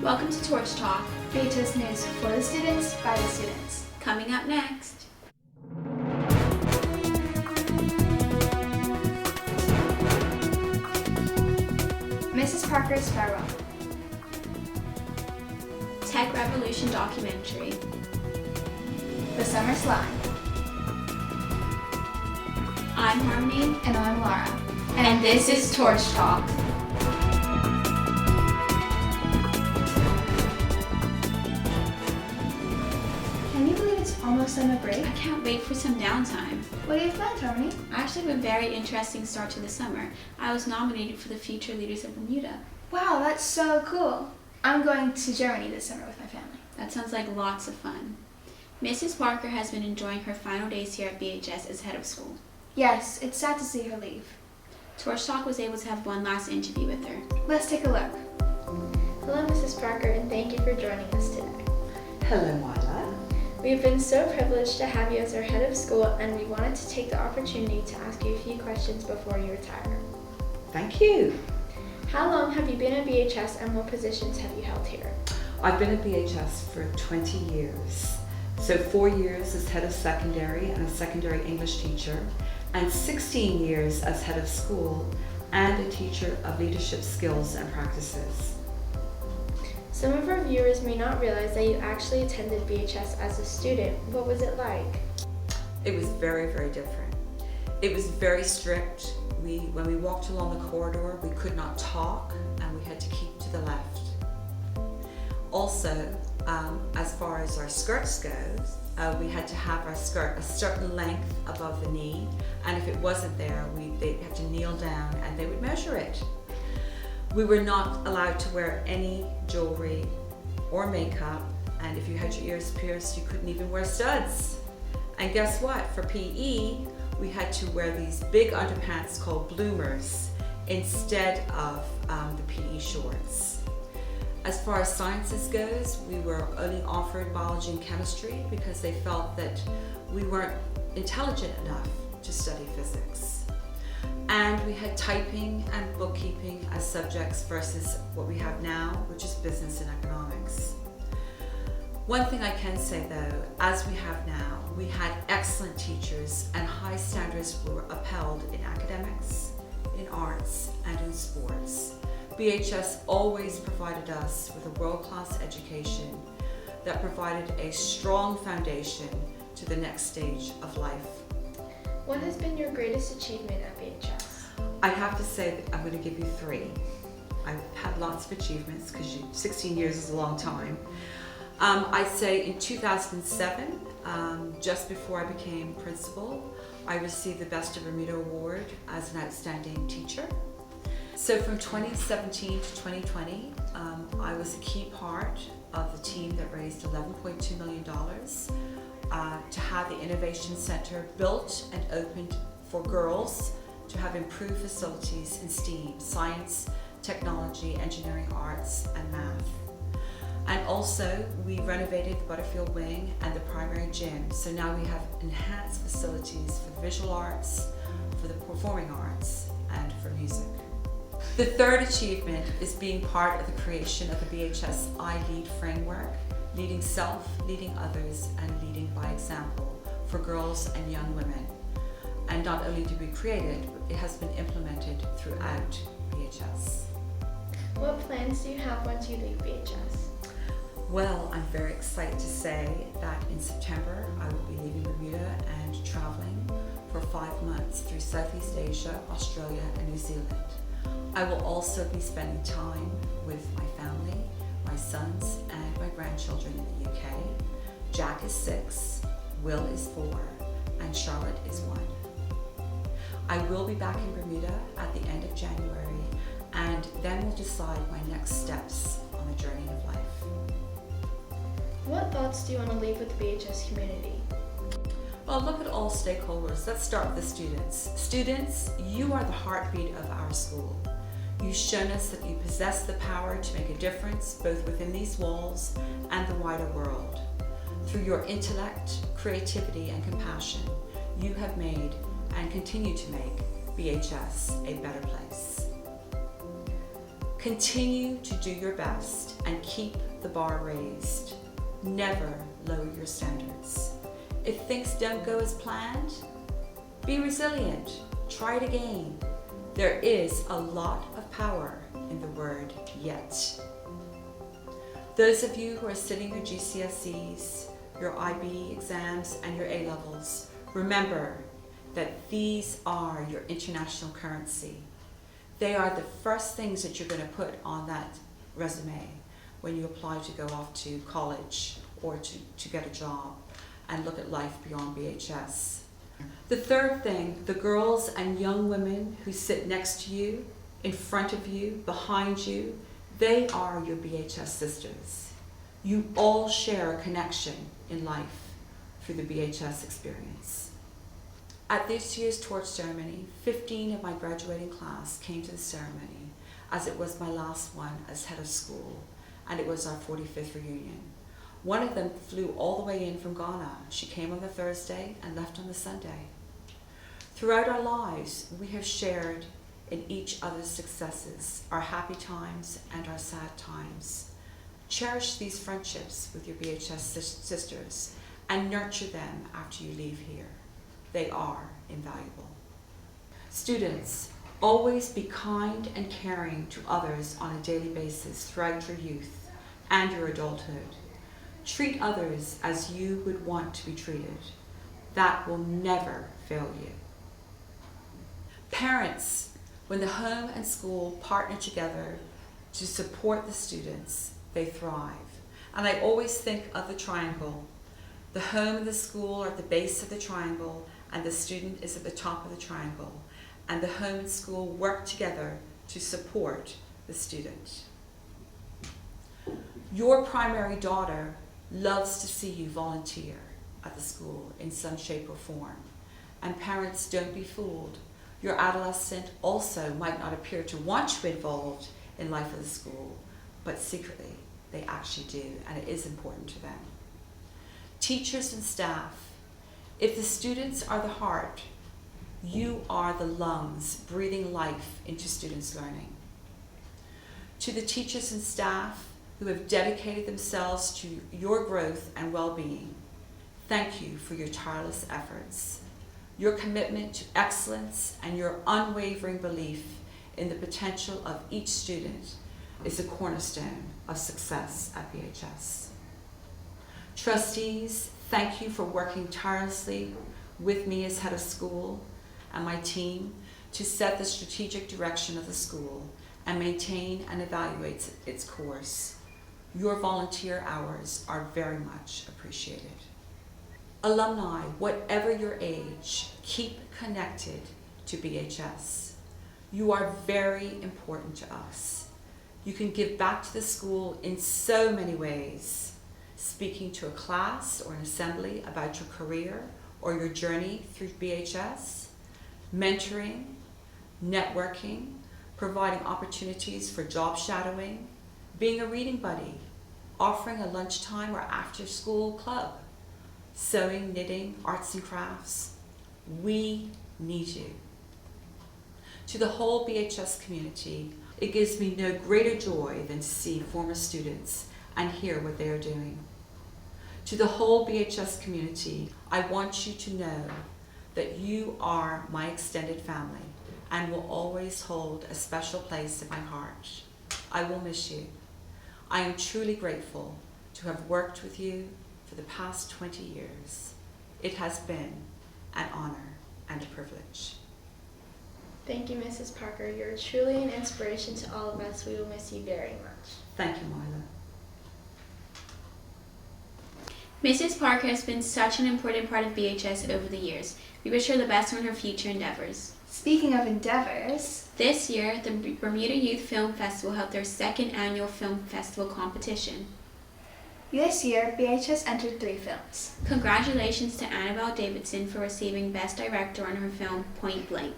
Welcome to Torch Talk, BHS News for the students, by the students. Coming up next. Mrs. Parker's farewell. Tech Revolution documentary. The summer slide. I'm Harmony. And I'm Laura. And this is Torch Talk. Can you believe it's almost summer break? I can't wait for some downtime. What do you planned, Harmony? I actually have a very interesting start to the summer. I was nominated for the Future Leaders of Bermuda. Wow, that's so cool. I'm going to Germany this summer with my family. That sounds like lots of fun. Mrs. Parker has been enjoying her final days here at BHS as head of school. Yes, it's sad to see her leave. Torch Talk was able to have one last interview with her. Let's take a look. Hello, Mrs. Parker, and thank you for joining us today. Hello, Myla. We've been so privileged to have you as our head of school, and we wanted to take the opportunity to ask you a few questions before you retire. Thank you. How long have you been at BHS, and what positions have you held here? I've been at BHS for 20 years. So 4 years as head of secondary and a secondary English teacher, and 16 years as head of school and a teacher of leadership skills and practices. Some of our viewers may not realize that you actually attended BHS as a student. What was it like? It was very, very different. It was very strict. When we walked along the corridor, we could not talk and we had to keep to the left. Also, as far as our skirts goes, we had to have our skirt a certain length above the knee, and if it wasn't there, they'd have to kneel down and they would measure it. We were not allowed to wear any jewelry or makeup, and if you had your ears pierced, you couldn't even wear studs. And guess what? For PE, we had to wear these big underpants called bloomers instead of the PE shorts. As far as sciences goes, we were only offered biology and chemistry because they felt that we weren't intelligent enough to study physics. And we had typing and bookkeeping as subjects versus what we have now, which is business and economics. One thing I can say though, as we have now, we had excellent teachers and high standards were upheld in academics, in arts, and in sports. BHS always provided us with a world-class education that provided a strong foundation to the next stage of life. What has been your greatest achievement at BHS? I have to say that I'm going to give you 3. I've had lots of achievements because 16 years is a long time. I'd say in 2007, just before I became principal, I received the Best of Bermuda Award as an outstanding teacher. So from 2017 to 2020, I was a key part of the team that raised $11.2 million to have the Innovation Center built and opened for girls to have improved facilities in STEAM, science, technology, engineering, arts, and math. And also, we renovated the Butterfield Wing and the primary gym, so now we have enhanced facilities for the visual arts, for the performing arts, and for music. The third achievement is being part of the creation of the BHS iLead framework, leading self, leading others, and leading by example for girls and young women. And not only did we create it, it has been implemented throughout BHS. What plans do you have once you leave BHS? Well, I'm very excited to say that in September I will be leaving Bermuda and traveling for 5 months through Southeast Asia, Australia, and New Zealand. I will also be spending time with my family, my sons, and my grandchildren in the UK. Jack is 6, Will is 4, and Charlotte is 1. I will be back in Bermuda at the end of January, and then we'll decide my next steps on the journey of life. What thoughts do you want to leave with the BHS community? Well, look at all stakeholders. Let's start with the students. Students, you are the heartbeat of our school. You've shown us that you possess the power to make a difference both within these walls and the wider world. Through your intellect, creativity, and compassion, you have made and continue to make BHS a better place. Continue to do your best and keep the bar raised. Never lower your standards. If things don't go as planned, be resilient. Try it again. There is a lot of power in the word yet. Those of you who are sitting your GCSEs, your IB exams, and your A-levels, remember that these are your international currency. They are the first things that you're going to put on that resume when you apply to go off to college or to get a job and look at life beyond BHS. The third thing, the girls and young women who sit next to you, in front of you, behind you, they are your BHS sisters. You all share a connection in life through the BHS experience. At this year's torch ceremony, 15 of my graduating class came to the ceremony, as it was my last one as head of school, and it was our 45th reunion. One of them flew all the way in from Ghana. She came on the Thursday and left on the Sunday. Throughout our lives, we have shared in each other's successes, our happy times and our sad times. Cherish these friendships with your BHS sisters and nurture them after you leave here. They are invaluable. Students, always be kind and caring to others on a daily basis throughout your youth and your adulthood. Treat others as you would want to be treated. That will never fail you. Parents, when the home and school partner together to support the students, they thrive. And I always think of the triangle. The home and the school are at the base of the triangle, and the student is at the top of the triangle. And the home and school work together to support the student. Your primary daughter loves to see you volunteer at the school in some shape or form. And parents, don't be fooled. Your adolescent also might not appear to want you involved in life of the school, but secretly they actually do, and it is important to them. Teachers and staff, if the students are the heart, you are the lungs breathing life into students' learning. To the teachers and staff who have dedicated themselves to your growth and well-being, thank you for your tireless efforts. Your commitment to excellence and your unwavering belief in the potential of each student is a cornerstone of success at BHS. Trustees, thank you for working tirelessly with me as head of school and my team to set the strategic direction of the school and maintain and evaluate its course. Your volunteer hours are very much appreciated. Alumni, whatever your age, keep connected to BHS. You are very important to us. You can give back to the school in so many ways. Speaking to a class or an assembly about your career or your journey through BHS, mentoring, networking, providing opportunities for job shadowing, being a reading buddy, offering a lunchtime or after school club, sewing, knitting, arts and crafts. We need you. To the whole BHS community, it gives me no greater joy than to see former students and hear what they are doing. To the whole BHS community, I want you to know that you are my extended family and will always hold a special place in my heart. I will miss you. I am truly grateful to have worked with you for the past 20 years. It has been an honor and a privilege. Thank you, Mrs. Parker. You're truly an inspiration to all of us. We will miss you very much. Thank you, Marla. Mrs. Parker has been such an important part of BHS over the years. We wish her the best on her future endeavors. Speaking of endeavors, This year, the Bermuda Youth Film Festival held their second annual film festival competition. this year BHS entered 3 films. Congratulations to Annabelle Davidson for receiving Best Director on her film Point Blank.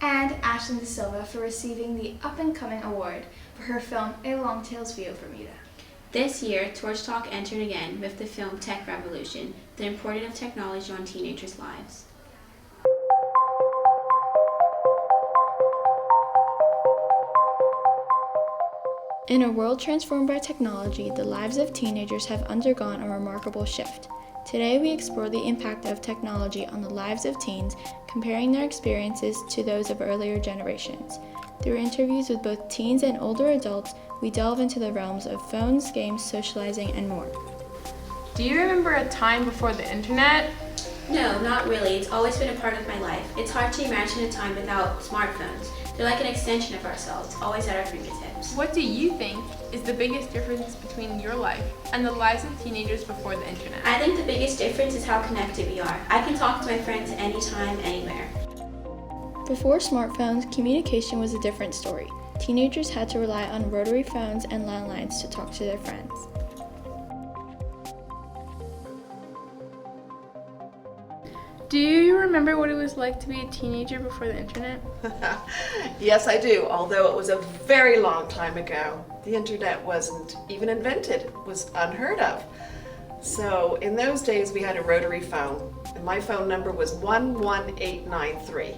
And Ashlyn De Silva for receiving the up-and-coming award for her film A Long Tale's View of Bermuda. This year, Torch Talk entered again with the film Tech Revolution, the importance of technology on teenagers' lives. In a world transformed by technology, the lives of teenagers have undergone a remarkable shift. Today, we explore the impact of technology on the lives of teens, comparing their experiences to those of earlier generations. Through interviews with both teens and older adults, we delve into the realms of phones, games, socializing, and more. Do you remember a time before the internet? No, not really. It's always been a part of my life. It's hard to imagine a time without smartphones. They're like an extension of ourselves, always at our fingertips. What do you think is the biggest difference between your life and the lives of teenagers before the internet? I think the biggest difference is how connected we are. I can talk to my friends anytime, anywhere. Before smartphones, communication was a different story. Teenagers had to rely on rotary phones and landlines to talk to their friends. Do you remember what it was like to be a teenager before the internet? Yes, I do, although it was a very long time ago. The internet wasn't even invented, it was unheard of. So in those days we had a rotary phone, and my phone number was 11893,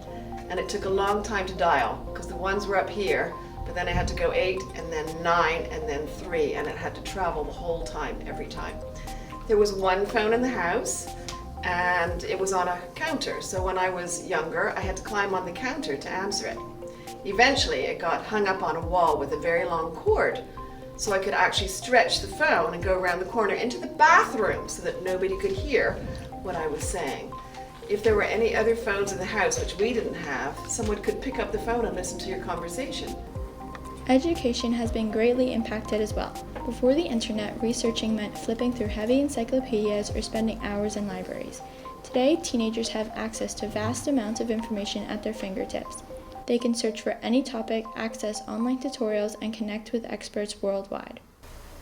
and it took a long time to dial because the ones were up here, but then I had to go 8 and then 9 and then 3, and it had to travel the whole time, every time. There was one phone in the house, and it was on a counter, so when I was younger I had to climb on the counter to answer it. Eventually it got hung up on a wall with a very long cord, so I could actually stretch the phone and go around the corner into the bathroom so that nobody could hear what I was saying. If there were any other phones in the house which we didn't have, someone could pick up the phone and listen to your conversation. Education has been greatly impacted as well. Before the internet, researching meant flipping through heavy encyclopedias or spending hours in libraries. Today, teenagers have access to vast amounts of information at their fingertips. They can search for any topic, access online tutorials, and connect with experts worldwide.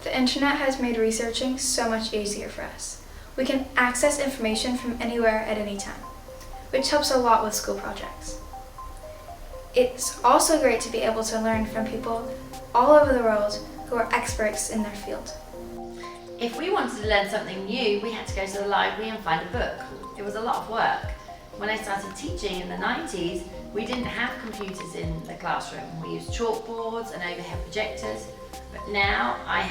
The internet has made researching so much easier for us. We can access information from anywhere at any time, which helps a lot with school projects. It's also great to be able to learn from people all over the world who are experts in their field. If we wanted to learn something new, we had to go to the library and find a book. It was a lot of work. When I started teaching in the 90s, we didn't have computers in the classroom. We used chalkboards and overhead projectors. But now I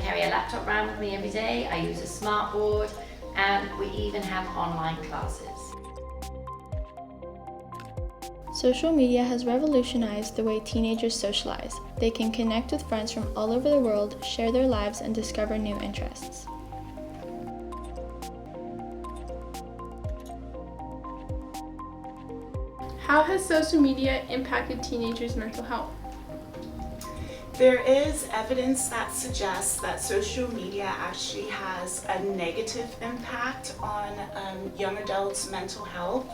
carry a laptop around with me every day, I use a smart board, and we even have online classes. Social media has revolutionized the way teenagers socialize. They can connect with friends from all over the world, share their lives, and discover new interests. How has social media impacted teenagers' mental health? There is evidence that suggests that social media actually has a negative impact on young adults' mental health.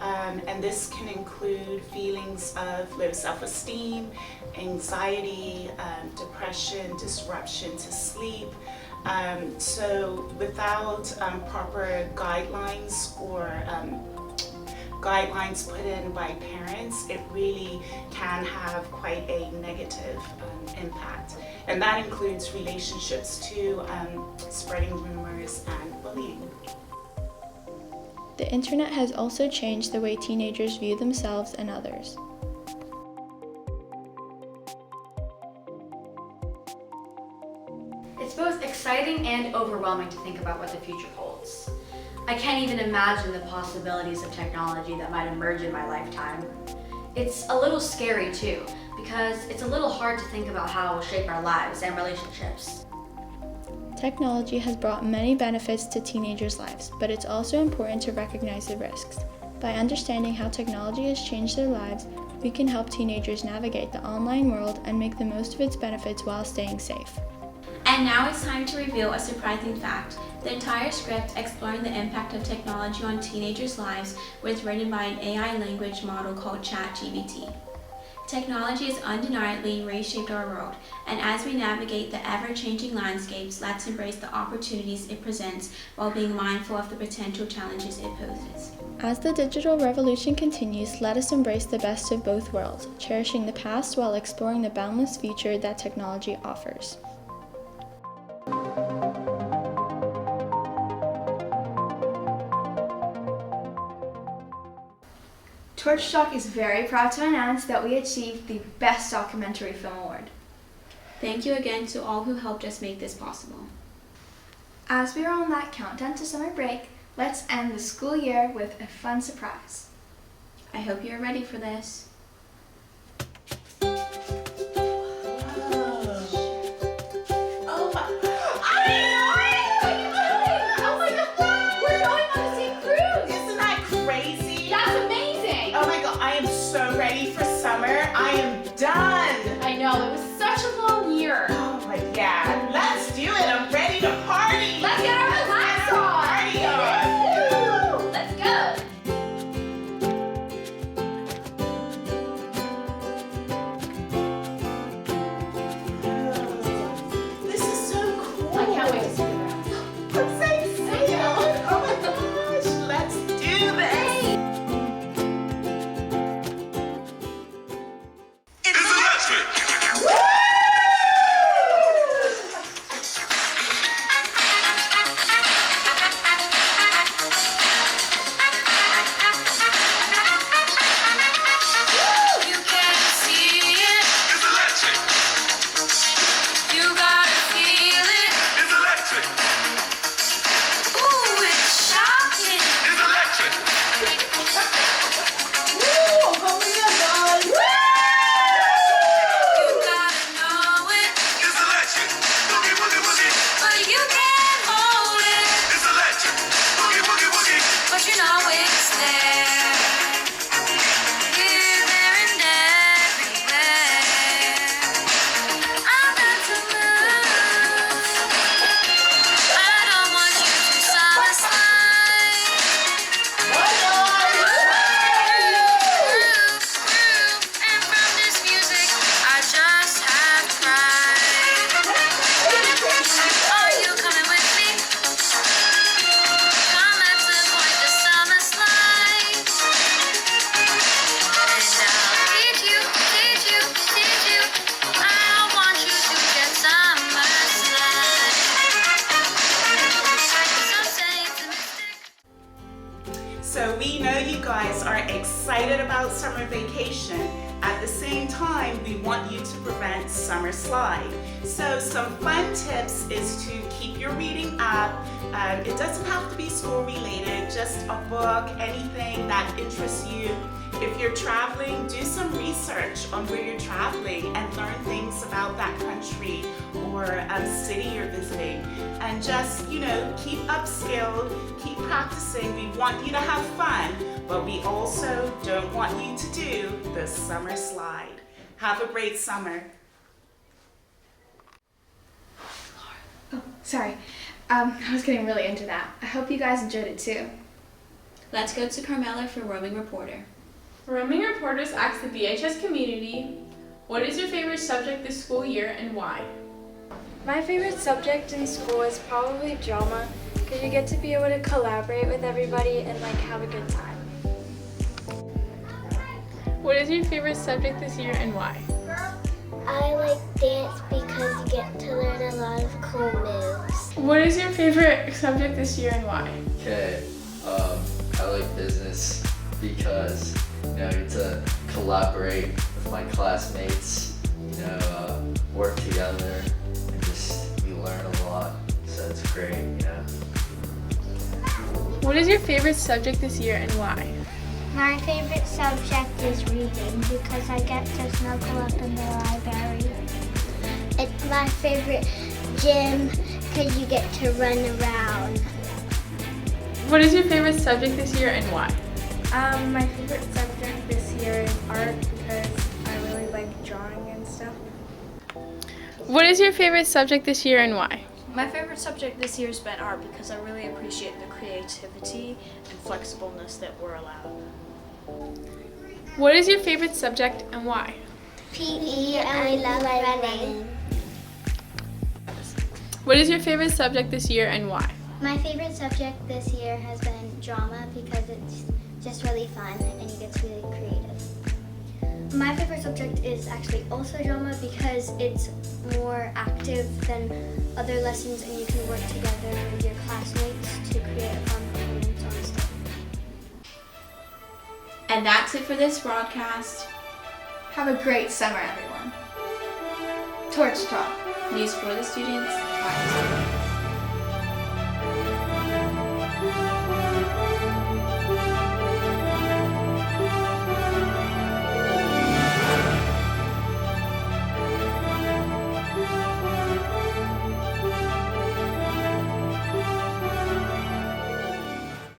And this can include feelings of low self-esteem, anxiety, depression, disruption to sleep. So without proper guidelines or guidelines put in by parents, it really can have quite a negative impact. And that includes relationships too, spreading rumors and bullying. The internet has also changed the way teenagers view themselves and others. It's both exciting and overwhelming to think about what the future holds. I can't even imagine the possibilities of technology that might emerge in my lifetime. It's a little scary too, because it's a little hard to think about how it will shape our lives and relationships. Technology has brought many benefits to teenagers' lives, but it's also important to recognize the risks. By understanding how technology has changed their lives, we can help teenagers navigate the online world and make the most of its benefits while staying safe. And now it's time to reveal a surprising fact. The entire script exploring the impact of technology on teenagers' lives was written by an AI language model called ChatGPT. Technology has undeniably reshaped our world, and as we navigate the ever-changing landscapes, let's embrace the opportunities it presents while being mindful of the potential challenges it poses. As the digital revolution continues, let us embrace the best of both worlds, cherishing the past while exploring the boundless future that technology offers. Torch Talk is very proud to announce that we achieved the Best Documentary Film Award. Thank you again to all who helped us make this possible. As we are on that countdown to summer break, let's end the school year with a fun surprise. I hope you're ready for this. I am done. I know, it was such a long year. Oh my God. Let's do it. I'm ready to party. Let's get our hats on. Party on. Woo! Let's go. This is so cool. I can't wait to see the rest. I'm so excited. Oh my gosh. Let's do this. So we know you guys are excited about summer vacation. At the same time, we want you to prevent summer slide. So some fun tips is to keep your reading up. It doesn't have to be school related, just a book, anything that interests you. If you're traveling, do some research on where you're traveling and learn things about that country or city you're visiting. And just, keep upskilled, keep practicing. We want you to have fun, but we also don't want you to do the summer slide. Have a great summer. Oh, sorry. I was getting really into that. I hope you guys enjoyed it too. Let's go to Carmela for Roaming Reporter. Roaming Reporters ask the BHS community, what is your favorite subject this school year and why? My favorite subject in school is probably drama, because you get to be able to collaborate with everybody and have a good time. What is your favorite subject this year and why? I like dance because you get to learn a lot of cool moves. What is your favorite subject this year and why? Okay, I like business because I get to collaborate with my classmates, work together, and just you learn a lot. So it's great, What is your favorite subject this year and why? My favorite subject is reading because I get to snuggle up in the library. It's my favorite gym because you get to run around. What is your favorite subject this year and why? My favorite subject this year is art because I really like drawing and stuff. What is your favorite subject this year and why? My favorite subject this year has been art because I really appreciate the creativity and flexibleness that we're allowed. What is your favorite subject and why? PE, I love running. What is your favorite subject this year and why? My favorite subject this year has been drama because it's just really fun and you get really creative. My favorite subject is actually also drama because it's more active than other lessons and you can work together with your classmates to create a fun performance on stage. And that's it for this broadcast. Have a great summer, everyone. Torch Talk. News for the students by the students.